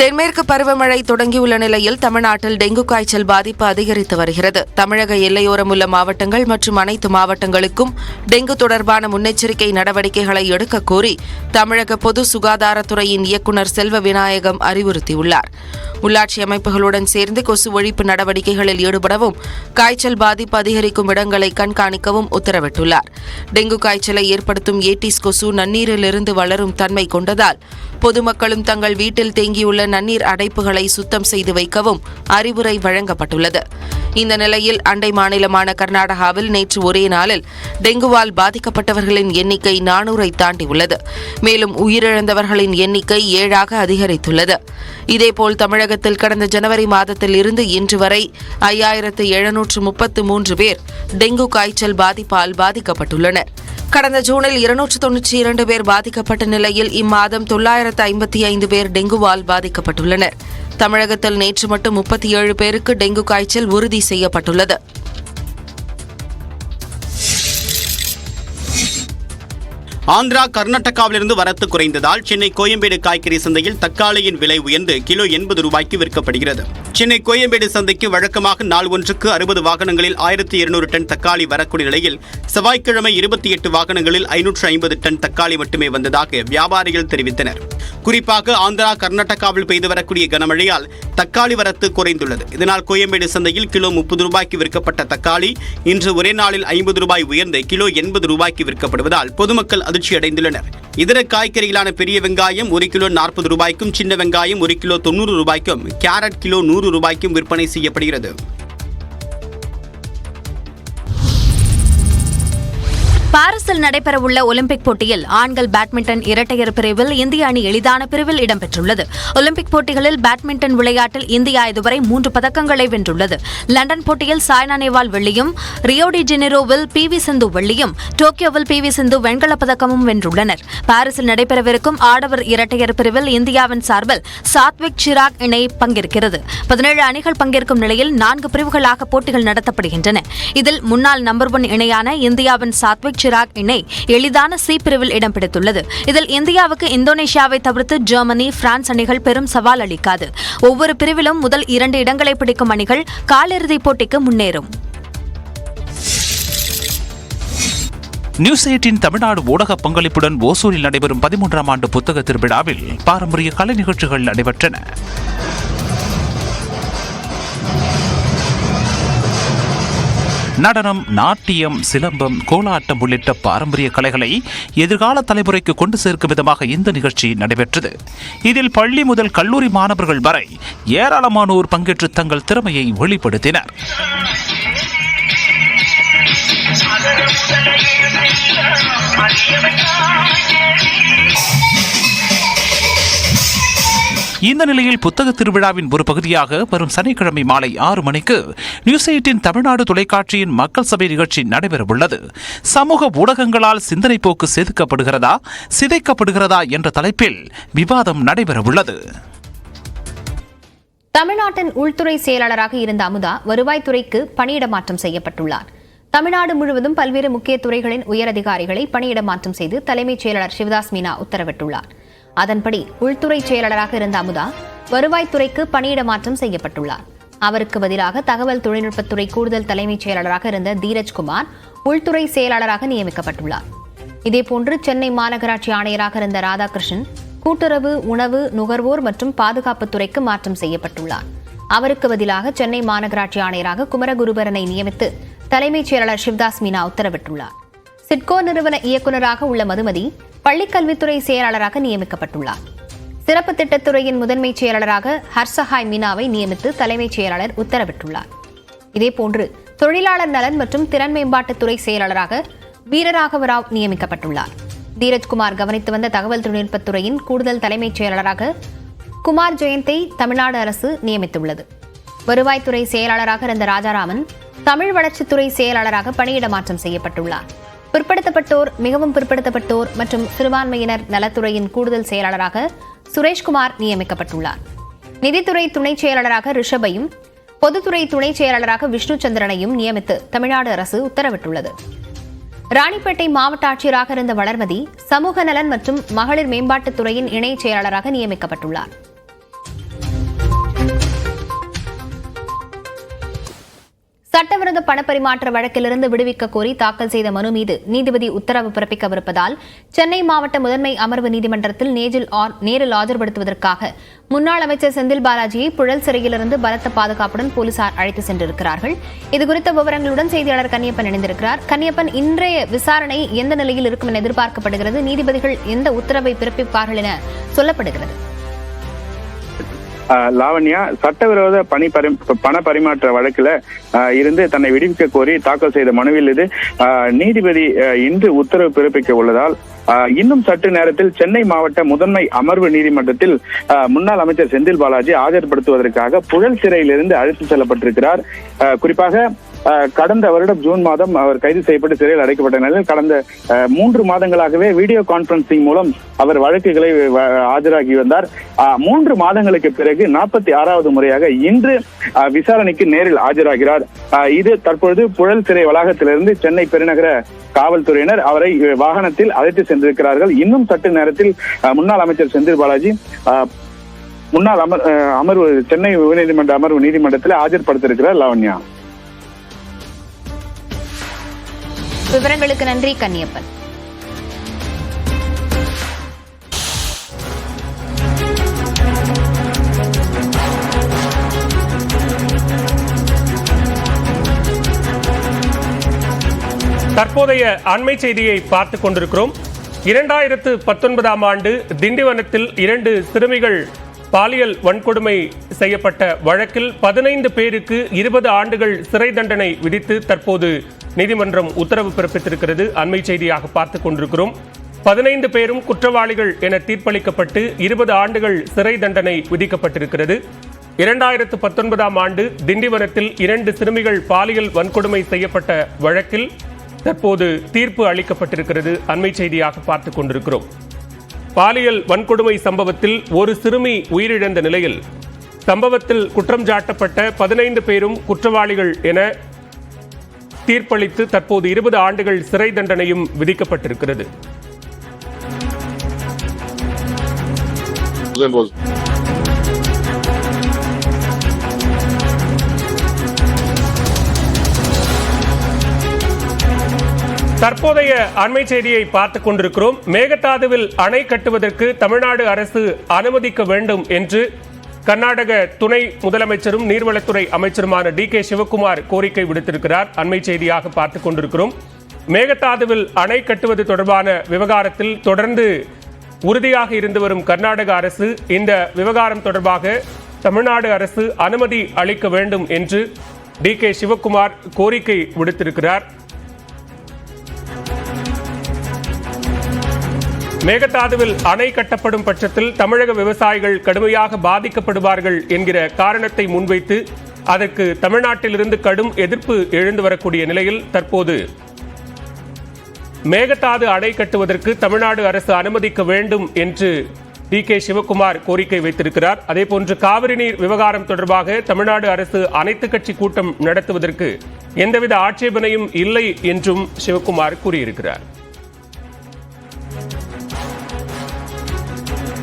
தென்மேற்கு பருவமழை தொடங்கியுள்ள நிலையில் தமிழ்நாட்டில் டெங்கு காய்ச்சல் பாதிப்பு அதிகரித்து வருகிறது. தமிழக எல்லையோரம் உள்ள மாவட்டங்கள் மற்றும் அனைத்து மாவட்டங்களுக்கும் டெங்கு தொடர்பான முன்னெச்சரிக்கை நடவடிக்கைகளை எடுக்க கோரி தமிழக பொது சுகாதாரத்துறையின் இயக்குநர் செல்வ விநாயகம் அறிவுறுத்தியுள்ளார். உள்ளாட்சி அமைப்புகளுடன் சேர்ந்து கொசு ஒழிப்பு நடவடிக்கைகளில் ஈடுபடவும், காய்ச்சல் பாதிப்பு அதிகரிக்கும் இடங்களை கண்காணிக்கவும் உத்தரவிட்டுள்ளார். டெங்கு காய்ச்சலை ஏற்படுத்தும் ஏடிஸ் கொசு நன்னீரிலிருந்து வளரும் தன்மை கொண்டதால் பொதுமக்களும் தங்கள் வீட்டில் தேங்கியுள்ள நன்னீர் அடைப்புகளை சுத்தம் செய்து வைக்கவும் அறிவுரை வழங்கப்பட்டுள்ளது. இந்த நிலையில் அண்டை மாநிலமான கர்நாடகாவில் நேற்று ஒரே நாளில் டெங்குவால் பாதிக்கப்பட்டவர்களின் எண்ணிக்கை 400ஐ தாண்டியுள்ளது. மேலும் உயிரிழந்தவர்களின் எண்ணிக்கை 7ஆக அதிகரித்துள்ளது. இதேபோல் தமிழகத்தில் கடந்த ஜனவரி மாதத்தில் இருந்து இன்று வரை 5733 பேர் டெங்கு காய்ச்சல் பாதிப்பால் பாதிக்கப்பட்டுள்ளனர். கடந்த ஜூனில் 292 பேர் பாதிக்கப்பட்ட நிலையில் இம்மாதம் 955 பேர் டெங்குவால் பாதிக்கப்பட்டுள்ளனர். தமிழகத்தில் நேற்று மட்டும் 37 பேருக்கு டெங்கு காய்ச்சல் உறுதி செய்யப்பட்டுள்ளது. ஆந்திரா, கர்நாடகாவிலிருந்து வரத்து குறைந்ததால் சென்னை கோயம்பேடு காய்கறி சந்தையில் தக்காளியின் விலை உயர்ந்து கிலோ 80 ரூபாய்க்கு விற்கப்படுகிறது. சென்னை கோயம்பேடு சந்தைக்கு வழக்கமாக நாள் ஒன்றுக்கு 60 வாகனங்களில் 1200 டன் தக்காளி வரக்கூடிய நிலையில் செவ்வாய்க்கிழமை 28 வாகனங்களில் 550 டன் தக்காளி மட்டுமே வந்ததாக வியாபாரிகள் தெரிவித்தனர். குறிப்பாக ஆந்திரா, கர்நாடகாவில் பெய்து வரக்கூடிய கனமழையால் தக்காளி வரத்து குறைந்துள்ளது. இதனால் கோயம்பேடு சந்தையில் கிலோ 30 ரூபாய்க்கு விற்கப்பட்ட தக்காளி இன்று ஒரே நாளில் 50 ரூபாய் உயர்ந்து கிலோ 80 ரூபாய்க்கு விற்கப்படுவதால் பொதுமக்கள் அதிர்ச்சி அடைந்துள்ளனர். இதர காய்கறிகளான பெரிய வெங்காயம் 1 கிலோ 40 ரூபாய்க்கும், சின்ன வெங்காயம் 1 கிலோ 90 ரூபாய்க்கும், கேரட் கிலோ 100 ரூபாய்க்கும் விற்பனை செய்யப்படுகிறது. பாரிஸில் நடைபெறவுள்ள ஒலிம்பிக் போட்டியில் ஆண்கள் பேட்மிண்டன் இரட்டையர் பிரிவில் இந்திய அணி எளிதான பிரிவில் இடம்பெற்றுள்ளது. ஒலிம்பிக் போட்டிகளில் பேட்மிண்டன் விளையாட்டில் இந்தியா இதுவரை 3 பதக்கங்களை வென்றுள்ளது. லண்டன் போட்டியில் சாய்னா நேவால் வெள்ளியும், ரியோ டி ஜெனிரோவில் PV சிந்து வெள்ளியும், டோக்கியோவில் PV சிந்து வெண்கலப் பதக்கமும் வென்றுள்ளனர். பாரிஸில் நடைபெறவிருக்கும் ஆடவர் இரட்டையர் பிரிவில் இந்தியாவின் சார்பில் சாத்விக் சிராக் இணை பங்கேற்கிறது. 17 அணிகள் பங்கேற்கும் நிலையில் 4 பிரிவுகளாக போட்டிகள் நடத்தப்படுகின்றன. இதில் முன்னாள் நம்பர் 1 இணையான இந்தியாவின் சாத்விக் சிராக் இணை எளிதான சி பிரிவில் இடம் பிடித்துள்ளது. இதில் இந்தியாவுக்கு இந்தோனேஷியாவை தவிர்த்து ஜெர்மனி, பிரான்ஸ் அணிகள் பெரும் சவால் அளிக்காது. ஒவ்வொரு பிரிவிலும் முதல் 2 இடங்களை பிடிக்கும் அணிகள் காலிறுதிப் போட்டிக்கு முன்னேறும். நியூஸ் 18 தமிழ்நாடு ஊடக பங்களிப்புடன் ஓசூரில் நடைபெறும் 13ஆம் ஆண்டு புத்தக திருவிழாவில் பாரம்பரிய கலை நிகழ்ச்சிகள் நடைபெற்றன. நடனம், நாட்டியம், சிலம்பம், கோலாட்டம் உள்ளிட்ட பாரம்பரிய கலைகளை எதிர்கால தலைமுறைக்கு கொண்டு சேர்க்கும் விதமாக இந்த நிகழ்ச்சி நடைபெற்றது. இதில் பள்ளி முதல் கல்லூரி மாணவர்கள் வரை ஏராளமானோர் பங்கேற்று தங்கள் திறமையை வெளிப்படுத்தினர். இந்த நிலையில் புத்தக திருவிழாவின் ஒரு பகுதியாக வரும் சனிக்கிழமை மாலை 6 மணிக்கு நியூஸ் 18 தமிழ்நாடு தொலைக்காட்சியின் மக்கள் சபை நிகழ்ச்சி நடைபெறவுள்ளது. சமூக ஊடகங்களால் சிந்தனை போக்கு செதுக்கப்படுகிறதா, சிதைக்கப்படுகிறதா என்ற தலைப்பில் விவாதம் நடைபெறவுள்ளது. தமிழ்நாட்டின் உள்துறை செயலாளராக இருந்த அமுதா வருவாய்த்துறைக்கு பணியிட மாற்றம் செய்யப்பட்டுள்ளார். தமிழ்நாடு முழுவதும் பல்வேறு முக்கிய துறைகளின் உயரதிகாரிகளை பணியிட மாற்றம் செய்து தலைமைச் செயலாளர் சிவதாஸ் மீனா உத்தரவிட்டுள்ளார். அதன்படி உள்துறை செயலாளராக இருந்த அமுதா வருவாய்த்துறைக்கு பணியிட மாற்றம் செய்யப்பட்டுள்ளார். அவருக்கு பதிலாக தகவல் தொழில்நுட்பத்துறை கூடுதல் தலைமைச் செயலாளராக இருந்த தீரஜ்குமார் உள்துறை செயலாளராக நியமிக்கப்பட்டுள்ளார். இதேபோன்று சென்னை மாநகராட்சி ஆணையராக இருந்த ராதாகிருஷ்ணன் கூட்டுறவு, உணவு, நுகர்வோர் மற்றும் பாதுகாப்புத்துறைக்கு மாற்றம் செய்யப்பட்டுள்ளார். அவருக்கு பதிலாக சென்னை மாநகராட்சி ஆணையராக குமரகுருபரனை நியமித்து தலைமைச் செயலாளர் சிவதாஸ் மீனா உத்தரவிட்டுள்ளார். சிட்கோ நிறுவன இயக்குநராக உள்ள மதுமதி பள்ளிக்கல்வித்துறை செயலாளராக நியமிக்கப்பட்டுள்ளார். சிறப்பு திட்டத்துறையின் முதன்மைச் செயலாளராக ஹர்சஹாய் மீனாவை நியமித்து தலைமைச் செயலாளர் உத்தரவிட்டுள்ளார். இதேபோன்று தொழிலாளர் நலன் மற்றும் திறன் மேம்பாட்டுத்துறை செயலாளராக வீரராகவராவ் நியமிக்கப்பட்டுள்ளார். தீரஜ்குமார் கவனித்து வந்த தகவல் தொழில்நுட்பத்துறையின் கூடுதல் தலைமைச் செயலாளராக குமார் ஜெயந்தை தமிழ்நாடு அரசு நியமித்துள்ளது. வருவாய்த்துறை செயலாளராக இருந்த ராஜாராமன் தமிழ் வளர்ச்சித்துறை செயலாளராக பணியிட மாற்றம் செய்யப்பட்டுள்ளார். பிற்படுத்தப்பட்டோர், மிகவும் பிற்படுத்தப்பட்டோர் மற்றும் சிறுபான்மையினர் நலத்துறையின் கூடுதல் செயலாளராக சுரேஷ்குமார் நியமிக்கப்பட்டுள்ளார். நிதித்துறை துணைச் செயலாளராக ரிஷபையும், பொதுத்துறை துணைச் செயலாளராக விஷ்ணு சந்திரனையும் நியமித்து தமிழ்நாடு அரசு உத்தரவிட்டுள்ளது. ராணிப்பேட்டை மாவட்ட ஆட்சியராக இருந்த வளர்மதி சமூக நலன் மற்றும் மகளிர் மேம்பாட்டுத்துறையின் இணைச் செயலாளராக நியமிக்கப்பட்டுள்ளார். சட்டவிரோத பணப்பரிமாற்ற வழக்கிலிருந்து விடுவிக்க கோரி தாக்கல் செய்த மனு மீது நீதிபதி உத்தரவு பிறப்பிக்கவிருப்பதால் சென்னை மாவட்ட முதன்மை அமர்வு நீதிமன்றத்தில் நேரில் ஆஜர்படுத்துவதற்காக முன்னாள் அமைச்சர் செந்தில் பாலாஜியை புழல் சிறையிலிருந்து பலத்த பாதுகாப்புடன் போலீசார் அழைத்து சென்றிருக்கிறார்கள். இதுகுறித்த விவரங்களுடன் செய்தியாளர் கன்னியப்பன் இணைந்திருக்கிறார். கன்னியப்பன், இன்றைய விசாரணை எந்த நிலையில் இருக்கும் என எதிர்பார்க்கப்படுகிறது? நீதிபதிகள் எந்த உத்தரவை பிறப்பிப்பார்கள் என சொல்லப்படுகிறது? லாவண்யா, சட்டவிரோத பண பரிமாற்ற வழக்குல இருந்து தன்னை விடுவிக்க கோரி தாக்கல் செய்த மனுவில் இது நீதிபதி இன்று உத்தரவு பிறப்பிக்க உள்ளதால் இன்னும் சற்று நேரத்தில் சென்னை மாவட்ட முதன்மை அமர்வு நீதிமன்றத்தில் முன்னாள் அமைச்சர் செந்தில் பாலாஜி ஆஜர்படுத்துவதற்காக புழல் சிறையிலிருந்து அழைத்து செல்லப்பட்டிருக்கிறார். குறிப்பாக கடந்த வருடம் ஜூன் மாதம் அவர் கைது செய்யப்பட்டு சிறையில் அடைக்கப்பட்ட நிலையில் கடந்த 3 மாதங்களாகவே வீடியோ கான்பரன்சிங் மூலம் அவர் வழக்குகளை ஆஜராகி வந்தார். 3 மாதங்களுக்கு பிறகு 46வது முறையாக இன்று விசாரணைக்கு நேரில் ஆஜராகிறார். இது தற்பொழுது புழல் சிறை வளாகத்திலிருந்து சென்னை பெருநகர காவல்துறையினர் அவரை வாகனத்தில் அழைத்து சென்றிருக்கிறார்கள். இன்னும் சற்று நேரத்தில் முன்னாள் அமைச்சர் செந்தில் பாலாஜி முன்னாள் அமர்வு சென்னை உயர்நீதிமன்ற அமர்வு நீதிமன்றத்தில் ஆஜர்படுத்தியிருக்கிறார். லாவண்யா, விவரங்களுக்கு நன்றி கன்னியப்பன். தற்போதைய அண்மை செய்தியை பார்த்துக் கொண்டிருக்கிறோம். 2019ஆம் ஆண்டு திண்டிவனத்தில் 2 சிறுமிகள் பாலியல் வன்கொடுமை செய்யப்பட்ட வழக்கில் 15 பேருக்கு 20 ஆண்டுகள் சிறை தண்டனை விதித்து தற்போது நீதிமன்றம் உத்தரவு பிறப்பித்திருக்கிறது. அண்மை செய்தியாக பார்த்துக் கொண்டிருக்கிறோம். 15 பேரும் குற்றவாளிகள் என தீர்ப்பளிக்கப்பட்டு 20 ஆண்டுகள் சிறை தண்டனை விதிக்கப்பட்டிருக்கிறது. 2019ஆம் ஆண்டு திண்டிவனத்தில் 2 சிறுமிகள் பாலியல் வன்கொடுமை செய்யப்பட்ட வழக்கில் தற்போது தீர்ப்பு அளிக்கப்பட்டிருக்கிறது. அண்மை செய்தியாக பார்த்துக் கொண்டிருக்கிறோம். பாலியல் வன்கொடுமை சம்பவத்தில் ஒரு சிறுமி உயிரிழந்த நிலையில் சம்பவத்தில் குற்றம் சாட்டப்பட்ட 15 பேரும் குற்றவாளிகள் என தீர்ப்பளித்து தற்போது 20 ஆண்டுகள் சிறை தண்டனையும் விதிக்கப்பட்டிருக்கிறது. தற்போதைய அண்மை செய்தியை பார்த்துக் கொண்டிருக்கிறோம். மேகதாதுவில் அணை கட்டுவதற்கு தமிழ்நாடு அரசு அனுமதிக்க வேண்டும் என்று கர்நாடக துணை முதலமைச்சரும் நீர்வளத்துறை அமைச்சருமான டி.கே. சிவக்குமார் கோரிக்கை விடுத்திருக்கிறார். அண்மை செய்தியாக பார்த்துக் கொண்டிருக்கிறோம். மேகதாதுவில் அணை கட்டுவது தொடர்பான விவகாரத்தில் தொடர்ந்து உறுதியாக இருந்து வரும் கர்நாடக அரசு இந்த விவகாரம் தொடர்பாக தமிழ்நாடு அரசு அனுமதி அளிக்க வேண்டும் என்று டி.கே. சிவக்குமார் கோரிக்கை விடுத்திருக்கிறார். மேகதாதுவில் அணை கட்டப்படும் பட்சத்தில் தமிழக விவசாயிகள் கடுமையாக பாதிக்கப்படுவார்கள் என்கிற காரணத்தை முன்வைத்து அதற்கு தமிழ்நாட்டிலிருந்து கடும் எதிர்ப்பு எழுந்து வரக்கூடிய நிலையில் தற்போது மேகதாது அணை கட்டுவதற்கு தமிழ்நாடு அரசு அனுமதிக்க வேண்டும் என்று டி.கே. சிவக்குமார் கோரிக்கை வைத்திருக்கிறார். அதேபோன்று காவிரி நீர் விவகாரம் தொடர்பாக தமிழ்நாடு அரசு அனைத்துக் கட்சி கூட்டம் நடத்துவதற்கு எந்தவித ஆட்சேபனையும் இல்லை என்றும் சிவக்குமார் கூறியிருக்கிறார்.